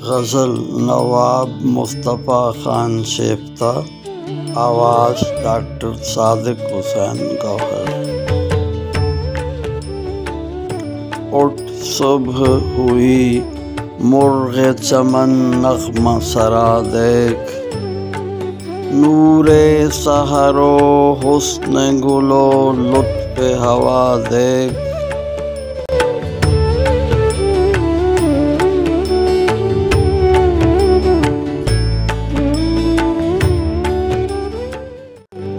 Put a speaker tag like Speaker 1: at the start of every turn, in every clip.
Speaker 1: ग़ज़ल नवाब मुस्तफ़ा खान शेफ्ता, आवाज़ डॉक्टर सादिक हुसैन गौहर। उठ सुबह हुई मुर्ग़े चमन नग़्मा सरा देख, नूरे सहरो हुस्न गुलो लुत्फ़े हवा देख।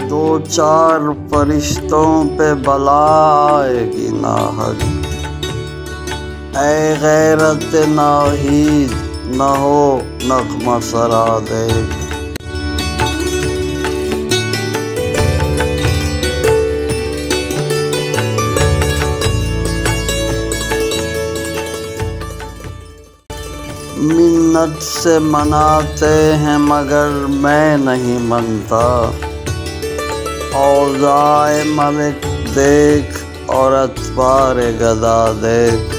Speaker 1: दो चार फरिश्तों पे बला आएगी नाहक, ऐ गैरत नाहीद न हो नग़्मा सरा देख। मिन्नत से मनाते हैं मगर मैं नहीं मनता, औज़ाए मलिक देख और अतबार गदा देख।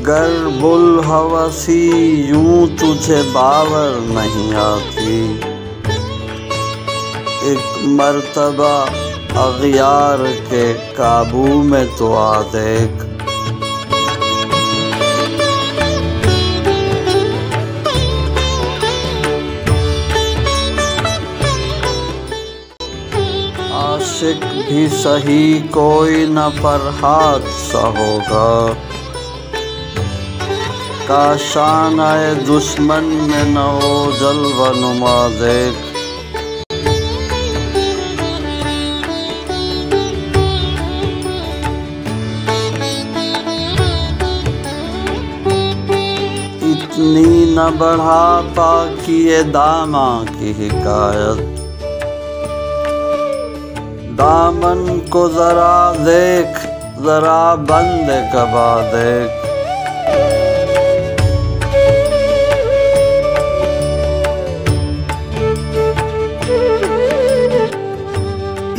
Speaker 1: गर बुल हवसी यूं तुझे बावर नहीं आती, एक मर्तबा अग़ियार के काबू में तो आ देख। आशिक भी सही कोई न फरहाद सा होगा, काशान आए दुश्मन में न हो जलवा नुमा देख। इतनी न बढ़ा पाकिए दामा की हिकायत, दामन को ज़रा देख ज़रा बंद कबा देख।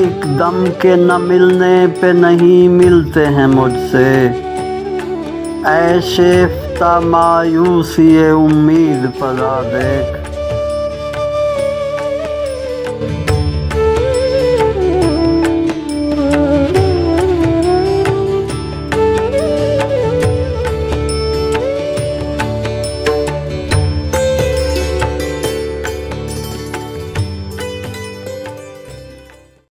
Speaker 1: एक दम के न मिलने पे नहीं मिलते हैं मुझसे, ऐ शेफ्ता मायूसी उम्मीद पला देख।